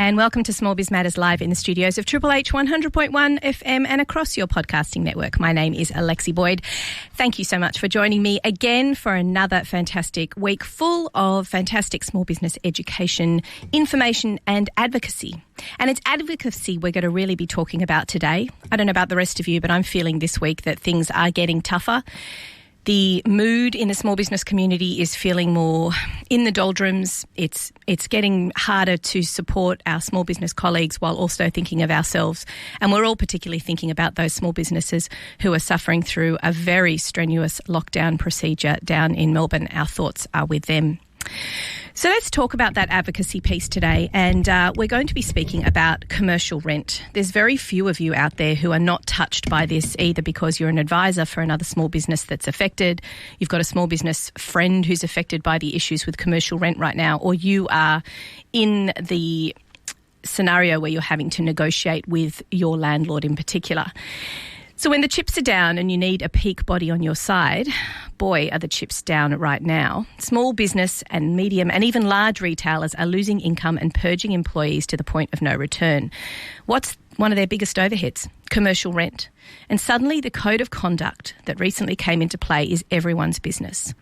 and welcome to Small Biz Matters live in the studios of Triple H 100.1 FM and across your podcasting network. My name is Alexi Boyd. Thank you so much for joining me again for another fantastic week full of fantastic small business education, information and advocacy. And it's advocacy we're going to really be talking about today. I don't know about the rest of you, but I'm feeling this week that things are getting tougher. The mood in the small business community is feeling more in the doldrums. It's getting harder to support our small business colleagues while also thinking of ourselves. And we're all particularly thinking about those small businesses who are suffering through a very strenuous lockdown procedure down in Melbourne. Our thoughts are with them. So let's talk about that advocacy piece today, and we're going to be speaking about commercial rent. There's very few of you out there who are not touched by this, either because you're an advisor for another small business that's affected, you've got a small business friend who's affected by the issues with commercial rent right now, or you are in the scenario where you're having to negotiate with your landlord in particular. So when the chips are down and you need a peak body on your side, boy, are the chips down right now. Small business and medium and even large retailers are losing income and purging employees to the point of no return. What's one of their biggest overheads? Commercial rent. And suddenly the code of conduct that recently came into play is everyone's business.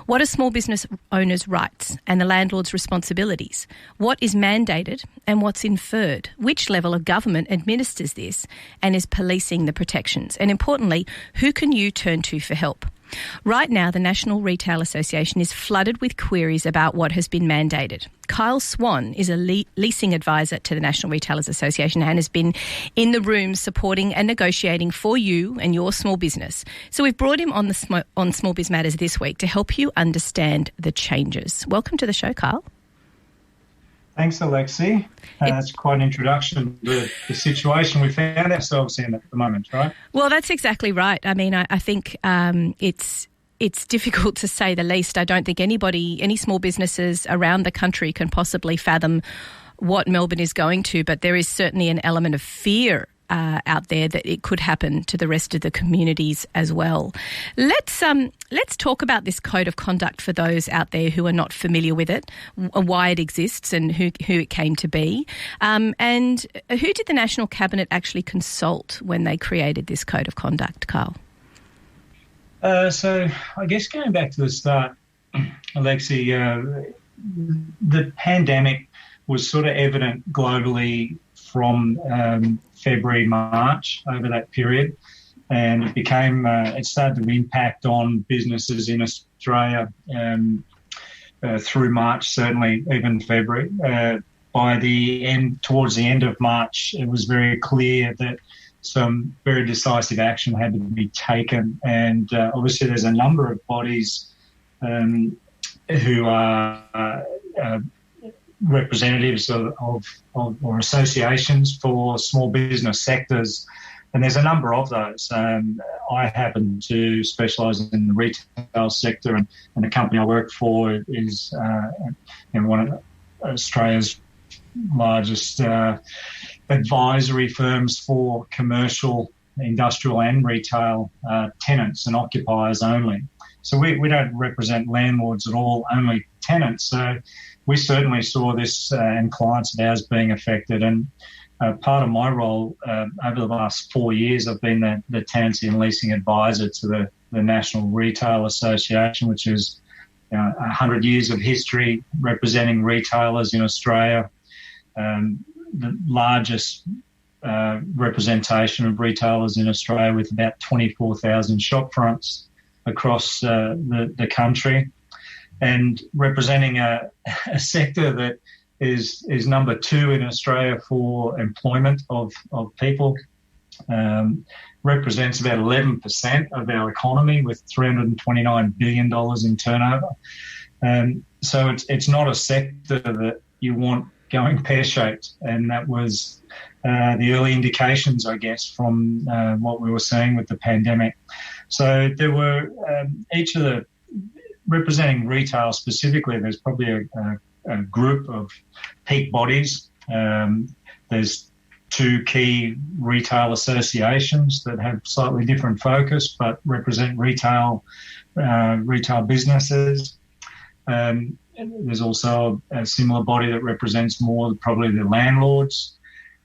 What are small business owners' rights and the landlord's responsibilities? What is mandated and what's inferred? Which level of government administers this and is policing the protections? And importantly, who can you turn to for help? Right now, the National Retail Association is flooded with queries about what has been mandated. Kyle Swain is a leasing advisor to the National Retailers Association and has been in the room supporting and negotiating for you and your small business. So we've brought him on Small Biz Matters this week to help you understand the changes. Welcome to the show, Kyle. Thanks, Alexi. That's quite an introduction to the situation we found ourselves in at the moment, right? Well, that's exactly right. I mean, I think it's difficult to say the least. I don't think any small businesses around the country can possibly fathom what Melbourne is going to, but there is certainly an element of fear out there that it could happen to the rest of the communities as well. Let's talk about this code of conduct for those out there who are not familiar with it, why it exists and who it came to be. And who did the National Cabinet actually consult when they created this code of conduct, Carl? So I guess going back to the start, Alexi, the pandemic was sort of evident globally from February, March, over that period, and it started to impact on businesses in Australia through March, certainly even February. Towards the end of March, it was very clear that some very decisive action had to be taken, and obviously there's a number of bodies who are representatives of or associations for small business sectors, and there's a number of those. I happen to specialise in the retail sector, and the company I work for is one of Australia's largest advisory firms for commercial, industrial and retail tenants and occupiers only. So we don't represent landlords at all, only tenants. So we certainly saw this and clients of ours being affected. And part of my role over the last 4 years, I've been the Tenancy and Leasing Advisor to the National Retail Association, which is 100 years of history representing retailers in Australia, the largest representation of retailers in Australia with about 24,000 shop fronts across the country, and representing a sector that is number 2 in Australia for employment of people, represents about 11% of our economy with $329 billion in turnover. So it's not a sector that you want going pear-shaped, and that was the early indications, I guess, from what we were seeing with the pandemic. So there were each of the representing retail specifically, there's probably a group of peak bodies. There's 2 key retail associations that have slightly different focus but represent retail businesses. there's also a similar body that represents more probably the landlords,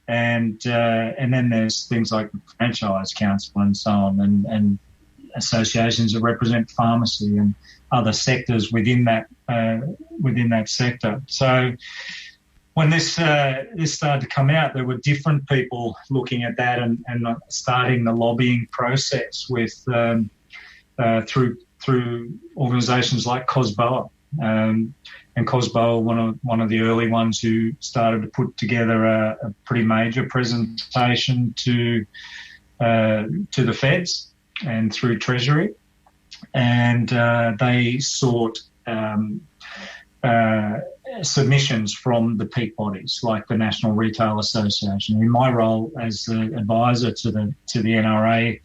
and then there's things like the franchise council and so on, and associations that represent pharmacy and other sectors within that sector. So when this started to come out, there were different people looking at that and starting the lobbying process with through organisations like COSBOA. And COSBOA, one of the early ones who started to put together a pretty major presentation to the feds and through Treasury, and they sought submissions from the peak bodies like the National Retail Association. In my role as the advisor to the NRA,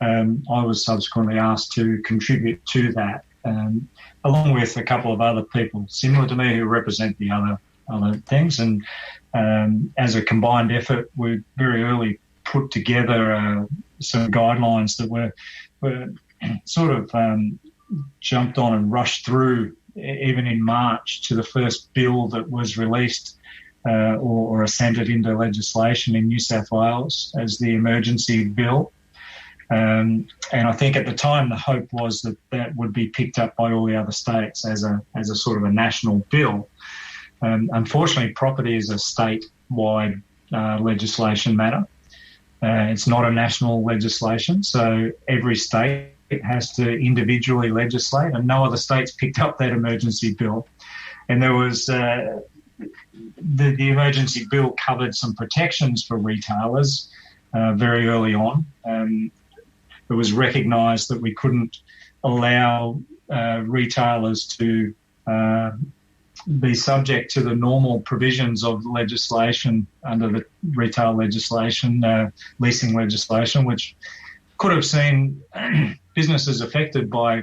I was subsequently asked to contribute to that, along with a couple of other people similar to me who represent the other things. And as a combined effort, we very early put together some guidelines that were sort of jumped on and rushed through, even in March, to the first bill that was released or assented into legislation in New South Wales as the emergency bill. And I think at the time the hope was that would be picked up by all the other states as a sort of a national bill. Unfortunately, property is a state-wide legislation matter. It's not a national legislation, so every state has to individually legislate, and no other states picked up that emergency bill. And there was the emergency bill covered some protections for retailers very early on. It was recognised that we couldn't allow retailers to be subject to the normal provisions of legislation under the retail legislation, leasing legislation, which could have seen businesses affected by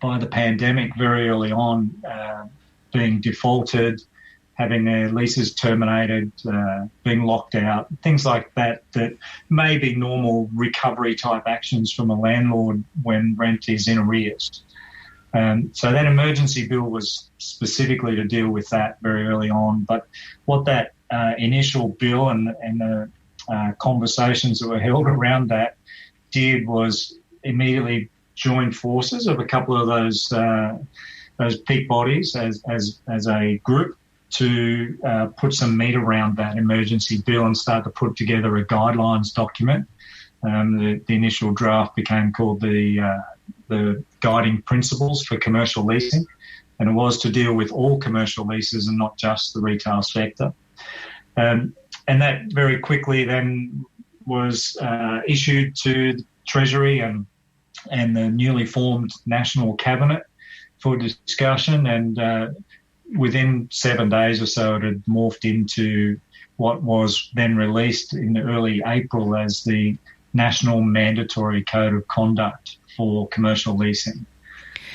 the pandemic very early on, being defaulted, having their leases terminated, being locked out, things like that may be normal recovery type actions from a landlord when rent is in arrears. So that emergency bill was specifically to deal with that very early on. But what that initial bill and the conversations that were held around that did was immediately join forces of a couple of those peak bodies as a group to put some meat around that emergency bill and start to put together a guidelines document. The initial draft became called the Guiding Principles for Commercial Leasing, and it was to deal with all commercial leases and not just the retail sector. And that very quickly then was issued to the Treasury and the newly formed National Cabinet for discussion, and within 7 days or so it had morphed into what was then released in early April as the National Mandatory Code of Conduct for Commercial Leasing.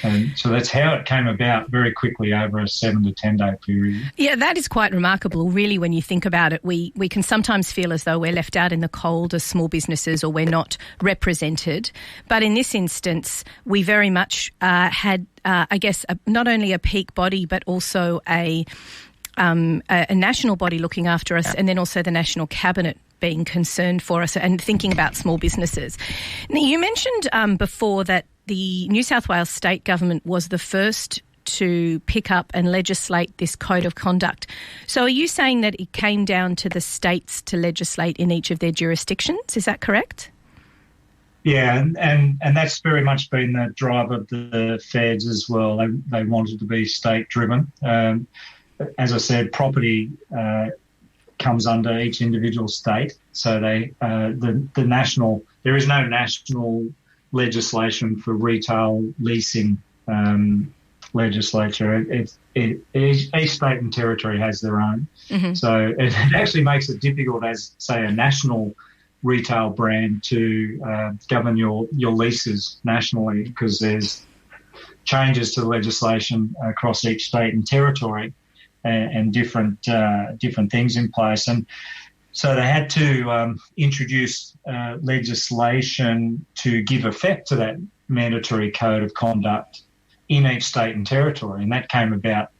And so that's how it came about very quickly over a 7 to 10 day period. Yeah, that is quite remarkable, really, when you think about it. We can sometimes feel as though we're left out in the cold as small businesses or we're not represented. But in this instance, we very much had, I guess, not only a peak body but also a national body looking after us, and then also the National Cabinet being concerned for us and thinking about small businesses. Now, you mentioned before that the New South Wales state government was the first to pick up and legislate this code of conduct. So are you saying that it came down to the states to legislate in each of their jurisdictions? Is that correct? Yeah, and that's very much been the drive of the feds as well. They wanted to be state-driven. As I said, property comes under each individual state. So the national, there is no national legislation for retail leasing legislature. Each state and territory has their own. Mm-hmm. So it actually makes it difficult as, say, a national retail brand to govern your leases nationally, because there's changes to the legislation across each state and territory and different things in place. And so they had to introduce legislation to give effect to that mandatory code of conduct in each state and territory. And that came about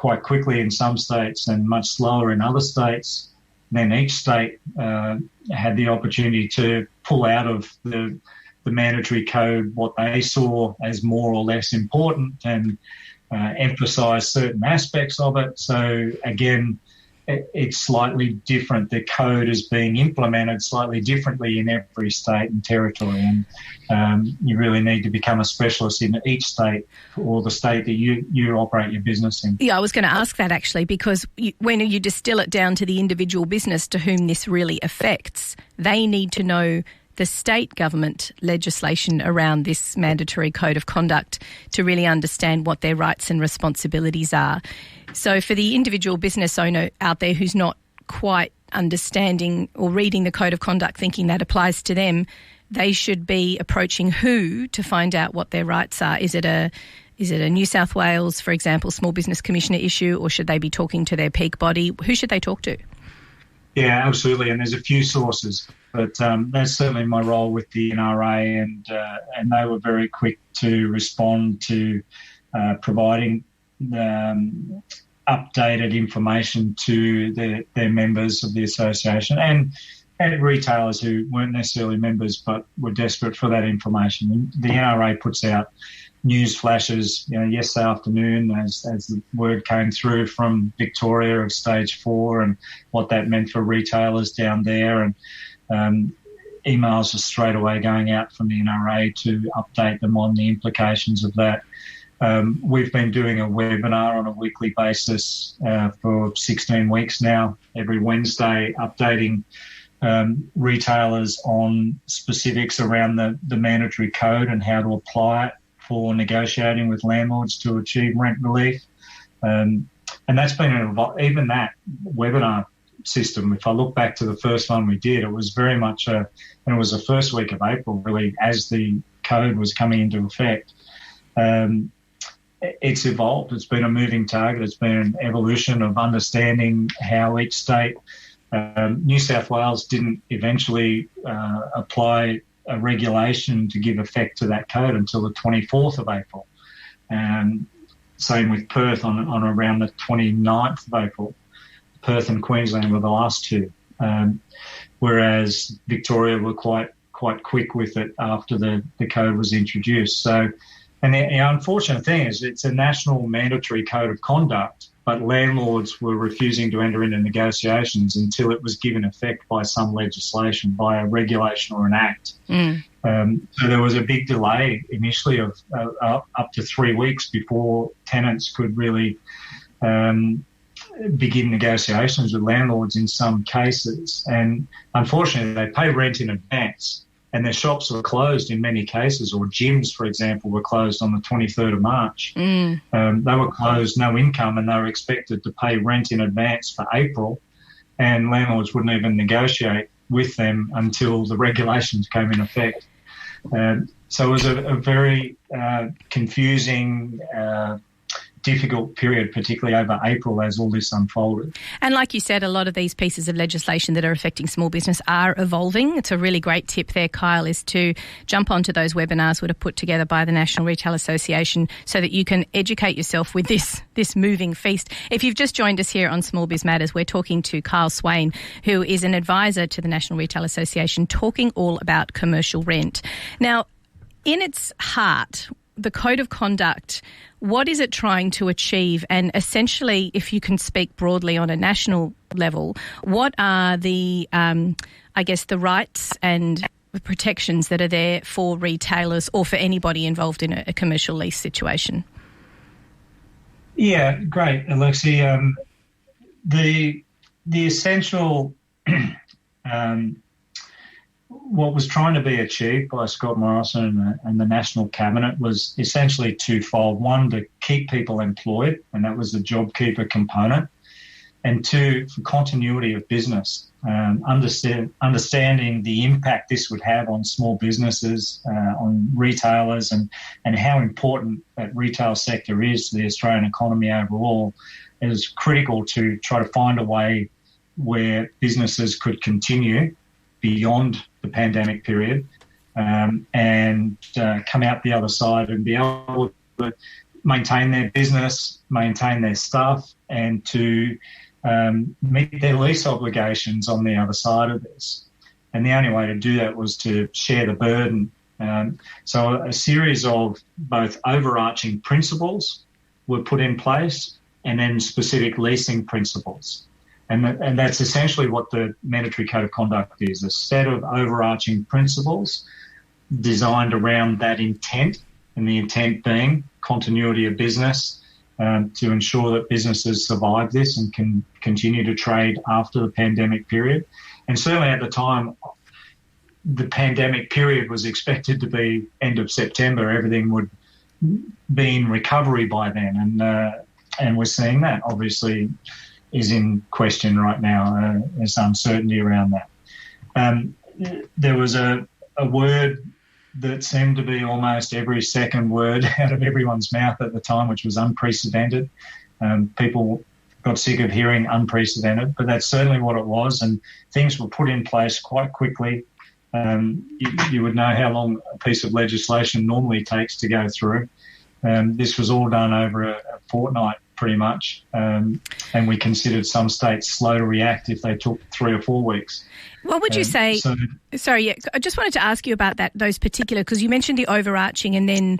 quite quickly in some states and much slower in other states. Then each state had the opportunity to pull out of the mandatory code what they saw as more or less important and emphasise certain aspects of it. So again, it's slightly different. The code is being implemented slightly differently in every state and territory, and you really need to become a specialist in each state or the state that you operate your business in. Yeah, I was going to ask that actually, because when you distill it down to the individual business to whom this really affects, they need to know the state government legislation around this mandatory code of conduct to really understand what their rights and responsibilities are. So for the individual business owner out there who's not quite understanding or reading the code of conduct thinking that applies to them, they should be approaching who to find out what their rights are. Is it a New South Wales, for example, Small Business Commissioner issue, or should they be talking to their peak body? Who should they talk to? Yeah, absolutely, and there's a few sources, but that's certainly my role with the NRA, and they were very quick to respond to providing updated information to their members of the association and retailers who weren't necessarily members but were desperate for that information. And the NRA puts out news flashes, yesterday afternoon as the word came through from Victoria of stage 4 and what that meant for retailers down there, and emails are straight away going out from the NRA to update them on the implications of that. We've been doing a webinar on a weekly basis for 16 weeks now, every Wednesday, updating retailers on specifics around the mandatory code and how to apply it for negotiating with landlords to achieve rent relief. And that's been even that webinar system. If I look back to the first one we did, it was very much and it was the first week of April, really, as the code was coming into effect. It's evolved. It's been a moving target. It's been an evolution of understanding how each state. New South Wales didn't eventually apply a regulation to give effect to that code until the 24th of April. Same with Perth on around the 29th of April. Perth and Queensland were the last two, whereas Victoria were quite quick with it after the code was introduced. So, and the unfortunate thing is it's a national mandatory code of conduct, but landlords were refusing to enter into negotiations until it was given effect by some legislation, by a regulation or an act. So there was a big delay initially of up to 3 weeks before tenants could really begin negotiations with landlords in some cases. And unfortunately, they pay rent in advance and their shops were closed in many cases, or gyms, for example, were closed on the 23rd of March. They were closed, no income, and they were expected to pay rent in advance for April, and landlords wouldn't even negotiate with them until the regulations came in effect. So it was a very confusing, difficult period, particularly over April as all this unfolded. And like you said, a lot of these pieces of legislation that are affecting small business are evolving. It's a really great tip there, Kyle, is to jump onto those webinars that are put together by the National Retail Association so that you can educate yourself with this moving feast. If you've just joined us here on Small Biz Matters, we're talking to Kyle Swain, who is an advisor to the National Retail Association, talking all about commercial rent. Now, in its heart, the Code of Conduct, what is it trying to achieve? And essentially, if you can speak broadly on a national level, what are the, the rights and protections that are there for retailers or for anybody involved in a commercial lease situation? Yeah, great, Alexi. The essential what was trying to be achieved by Scott Morrison and the National Cabinet was essentially twofold. One, to keep people employed, and that was the JobKeeper component. And two, for continuity of business, understanding the impact this would have on small businesses, on retailers, and how important that retail sector is to the Australian economy overall. It is critical to try to find a way where businesses could continue beyond the pandemic period and come out the other side and be able to maintain their business, maintain their staff, and to meet their lease obligations on the other side of this. And the only way to do that was to share the burden. So a series of both overarching principles were put in place and then specific leasing principles. And that's essentially what the Mandatory Code of Conduct is, a set of overarching principles designed around that intent, and the intent being continuity of business, to ensure that businesses survive this and can continue to trade after the pandemic period. And certainly at the time, the pandemic period was expected to be end of September. Everything would be in recovery by then. And we're seeing that obviously is in question right now. There's uncertainty around that. There was a word that seemed to be almost every second word out of everyone's mouth at the time, which was unprecedented. People got sick of hearing unprecedented, but that's certainly what it was, and things were put in place quite quickly. You would know how long a piece of legislation normally takes to go through. This was all done over a fortnight pretty much, and we considered some states slow to react if they took 3 or 4 weeks. What would you say? I just wanted to ask you about those particular, because you mentioned the overarching and then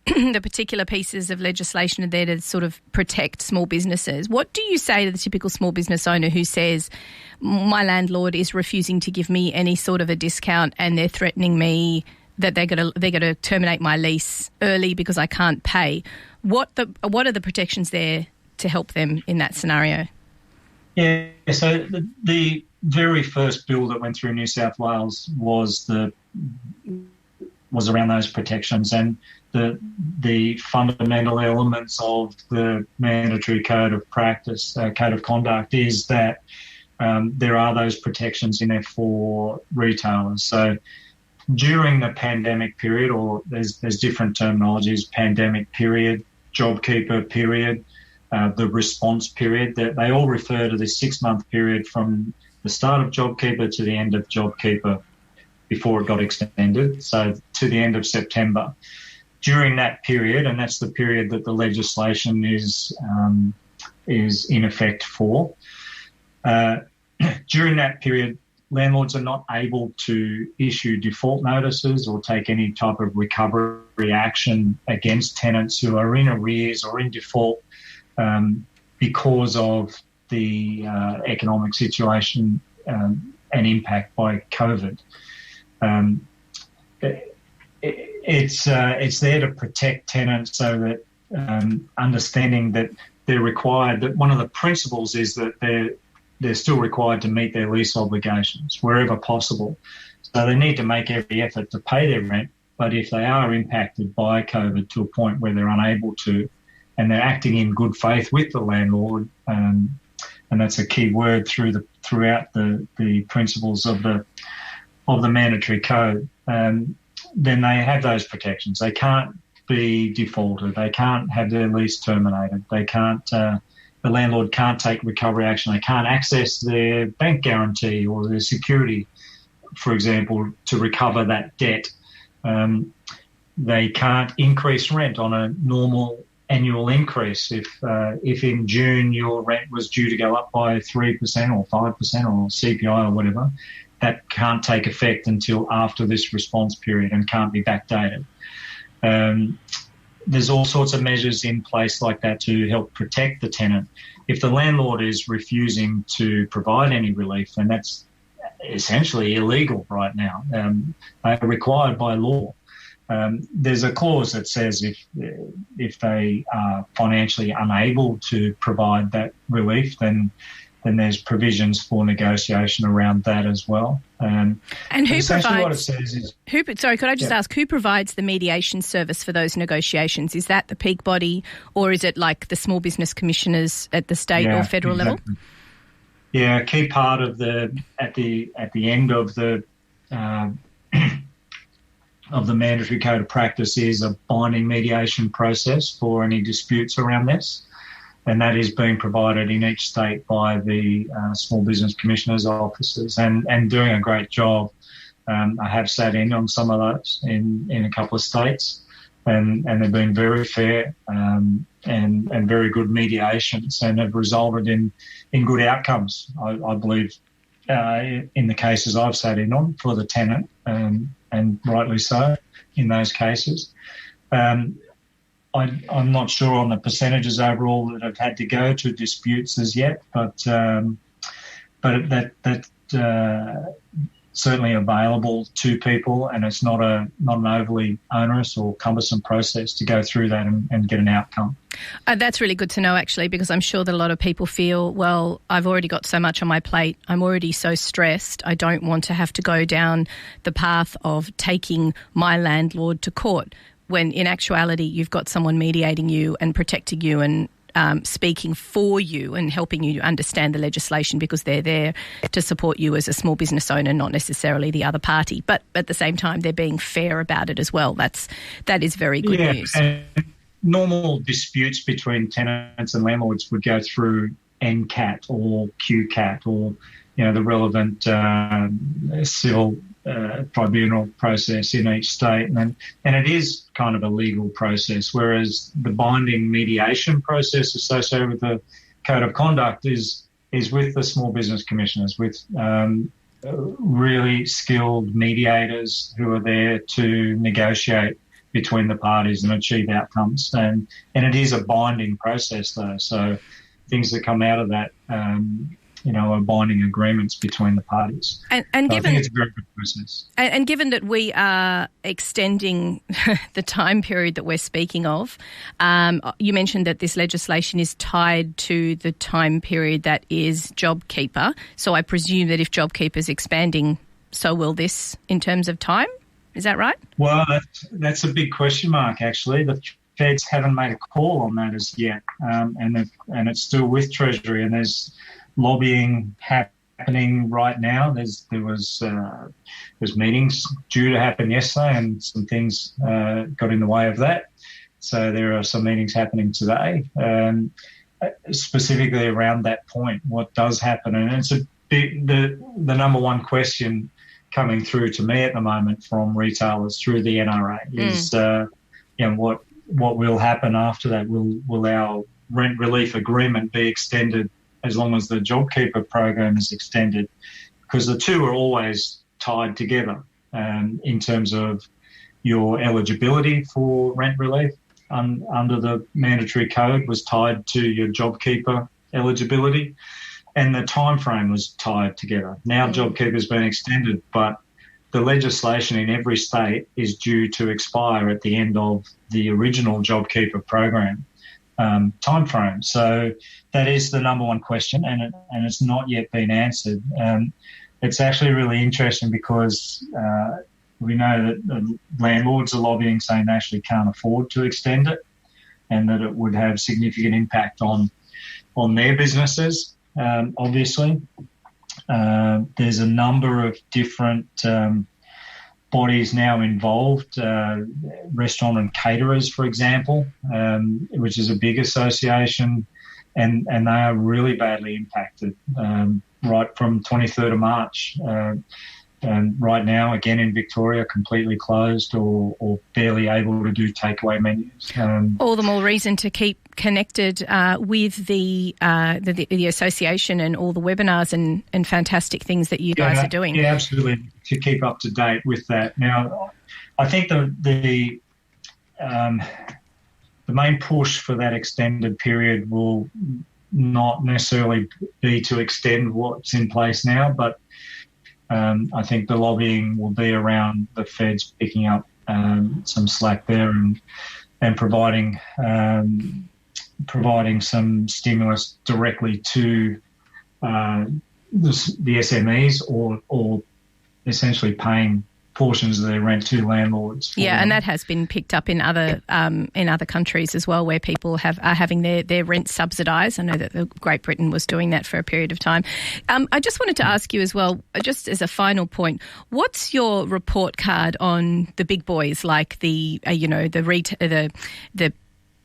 the particular pieces of legislation are there to sort of protect small businesses. What do you say to the typical small business owner who says, my landlord is refusing to give me any sort of a discount and they're threatening me that they're going to terminate my lease early because I can't pay? What are the protections there to help them in that scenario? Yeah, so the very first bill that went through New South Wales was around those protections, and the fundamental elements of the Mandatory Code of Practice, Code of Conduct, is that there are those protections in there for retailers. So during the pandemic period, or there's different terminologies, pandemic period, JobKeeper period, the response period, that they all refer to the 6-month period from the start of JobKeeper to the end of JobKeeper before it got extended, so to the end of September. During that period, and that's the period that the legislation is in effect for, during that period, landlords are not able to issue default notices or take any type of recovery action against tenants who are in arrears or in default because of the economic situation and impact by COVID. It's there to protect tenants, so that understanding that they're required, that one of the principles is that they're still required to meet their lease obligations wherever possible. So they need to make every effort to pay their rent, but if they are impacted by COVID to a point where they're unable to, and they're acting in good faith with the landlord, and that's a key word throughout the principles of the Mandatory Code, then they have those protections. They can't be defaulted. They can't have their lease terminated. They can't. The landlord can't take recovery action. They can't access their bank guarantee or their security, for example, to recover that debt. They can't increase rent on a normal annual increase. If in June your rent was due to go up by 3% or 5% or CPI or whatever, that can't take effect until after this response period and can't be backdated. There's all sorts of measures in place like that to help protect the tenant. If the landlord is refusing to provide any relief, then that's essentially illegal right now. They are required by law. There's a clause that says if they are financially unable to provide that relief, then there's provisions for negotiation around that as well. And who provides? What it says is, sorry, could I just ask, who provides the mediation service for those negotiations? Is that the peak body, or is it like the small business commissioners at the state or federal level? Yeah, a key part of at the end of the of the Mandatory Code of Practice is a binding mediation process for any disputes around this. And that is being provided in each state by the Small Business Commissioners' offices and doing a great job. I have sat in on some of those in a couple of states. and they've been very fair and very good mediations, and have resulted in good outcomes, I believe, in the cases I've sat in on for the tenant, and rightly so in those cases. I'm not sure on the percentages overall that have had to go to disputes as yet, but that certainly available to people, and it's not an overly onerous or cumbersome process to go through that and get an outcome. That's really good to know, actually, because I'm sure that a lot of people feel, well, I've already got so much on my plate. I'm already so stressed. I don't want to have to go down the path of taking my landlord to court, when in actuality you've got someone mediating you and protecting you and speaking for you and helping you understand the legislation, because they're there to support you as a small business owner, not necessarily the other party. But at the same time, they're being fair about it as well. That is very good news. And normal disputes between tenants and landlords would go through NCAT or QCAT or, the relevant civil tribunal process in each state, and it is kind of a legal process, whereas the binding mediation process associated with the Code of Conduct is with the Small Business Commissioners, with really skilled mediators who are there to negotiate between the parties and achieve outcomes, and it is a binding process though, so things that come out of that are binding agreements between the parties. And given, I think it's a very good process. And given that we are extending the time period that we're speaking of, you mentioned that this legislation is tied to the time period that is JobKeeper. So I presume that if JobKeeper is expanding, so will this in terms of time? Is that right? Well, that's a big question mark, actually. The Feds haven't made a call on that as yet, and it's still with Treasury, and there's lobbying happening right now. There was meetings due to happen yesterday, and some things got in the way of that. So there are some meetings happening today, specifically around that point. What does happen, and it's the number one question coming through to me at the moment from retailers through the NRA is, what will happen after that? Will our rent relief agreement be extended as long as the JobKeeper program is extended? Because the two are always tied together in terms of your eligibility for rent relief under the mandatory code was tied to your JobKeeper eligibility, and the time frame was tied together. Now JobKeeper's been extended, but the legislation in every state is due to expire at the end of the original JobKeeper program time frame. So that is the number one question, and it's not yet been answered. It's actually really interesting because we know that the landlords are lobbying, saying they actually can't afford to extend it, and that it would have significant impact on their businesses. Obviously, there's a number of different bodies now involved, restaurant and caterers, for example, which is a big association, and they are really badly impacted right from 23rd of March. And right now, again in Victoria, completely closed or barely able to do takeaway menus. All the more reason to keep connected with the association and all the webinars and fantastic things that you guys are doing. Yeah, absolutely, to keep up to date with that. Now, I think the main push for that extended period will not necessarily be to extend what's in place now, but I think the lobbying will be around the Feds picking up some slack there and providing some stimulus directly to the SMEs or essentially paying portions of their rent to landlords. Yeah, and that has been picked up in other countries as well, where people are having their rent subsidised. I know that Great Britain was doing that for a period of time. I just wanted to ask you as well, just as a final point, what's your report card on the big boys like the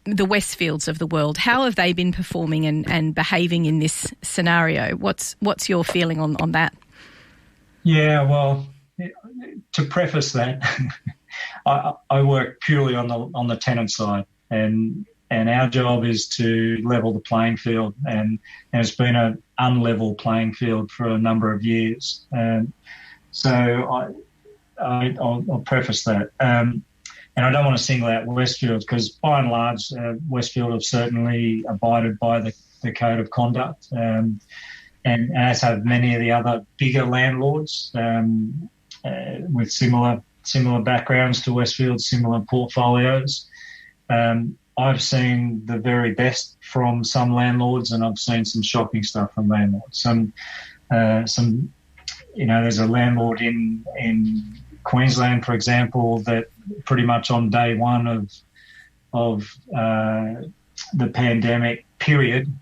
Westfields of the world? How have they been performing and behaving in this scenario? What's your feeling on that? Yeah, well, to preface that, I work purely on the tenant side, and our job is to level the playing field, and it's been an unlevel playing field for a number of years. So I'll preface that. And I don't want to single out Westfield because, by and large, Westfield have certainly abided by the code of conduct, and as have many of the other bigger landlords with similar backgrounds to Westfield, similar portfolios. I've seen the very best from some landlords, and I've seen some shocking stuff from landlords. There's a landlord in Queensland, for example, that pretty much on day one of the pandemic period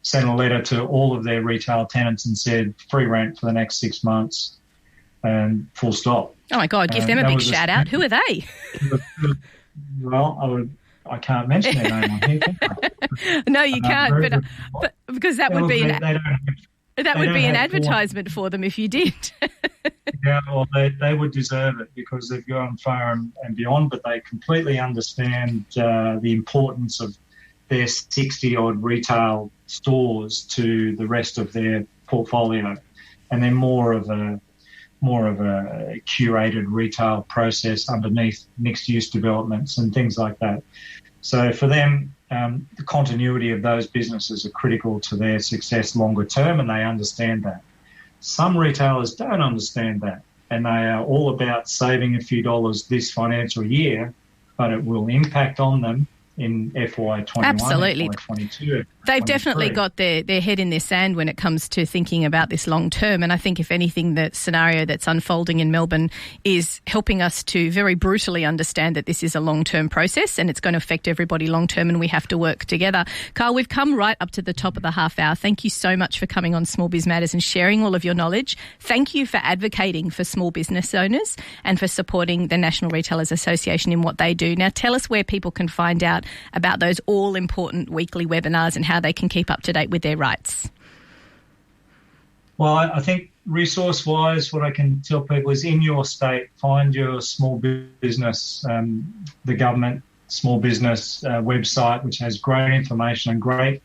sent a letter to all of their retail tenants and said free rent for the next 6 months, and full stop. Oh my God! Give them a big shout out. Who are they? Well, I can't mention their name on here. No, you can't. But because that would be an advertisement for them if you did. Yeah, well, they would deserve it because they've gone far and beyond, but they completely understand the importance of their 60-odd retail stores to the rest of their portfolio, and they're more of a curated retail process underneath mixed-use developments and things like that. So for them, the continuity of those businesses are critical to their success longer term, and they understand that. Some retailers don't understand that, and they are all about saving a few dollars this financial year, but it will impact on them in FY21, Absolutely. FY22. They've definitely got their head in their sand when it comes to thinking about this long term. And I think, if anything, the scenario that's unfolding in Melbourne is helping us to very brutally understand that this is a long-term process and it's going to affect everybody long term, and we have to work together. Carl, we've come right up to the top of the half hour. Thank you so much for coming on Small Biz Matters and sharing all of your knowledge. Thank you for advocating for small business owners and for supporting the National Retailers Association in what they do. Now, tell us where people can find out about those all-important weekly webinars and how they can keep up to date with their rights. Well, I think resource-wise, what I can tell people is, in your state, find your small business, the government small business website, which has great information and great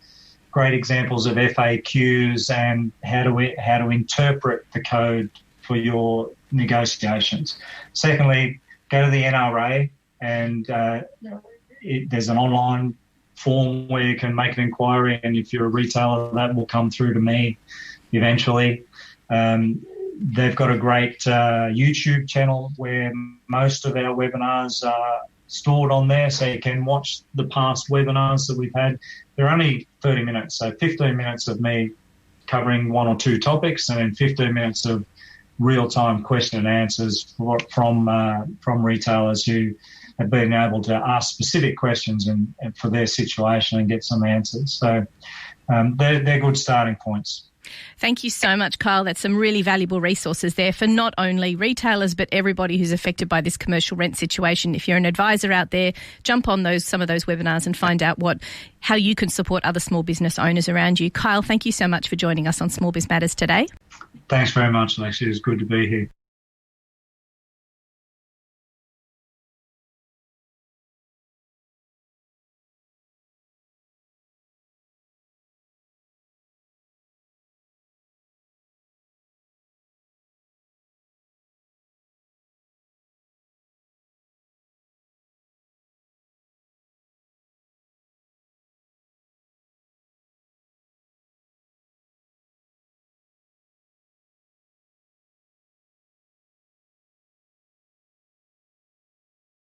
examples of FAQs and how to interpret the code for your negotiations. Secondly, go to the NRA, and there's an online form where you can make an inquiry, and if you're a retailer, that will come through to me eventually. They've got a great YouTube channel where most of our webinars are stored on there, so you can watch the past webinars that we've had. They're only 30 minutes, so 15 minutes of me covering one or two topics, and then 15 minutes of real-time question and answers from retailers who have been able to ask specific questions and for their situation and get some answers. So they're good starting points. Thank you so much, Kyle. That's some really valuable resources there for not only retailers but everybody who's affected by this commercial rent situation. If you're an advisor out there, jump on some of those webinars and find out how you can support other small business owners around you. Kyle, thank you so much for joining us on Small Biz Matters today. Thanks very much, Alexi. It's good to be here.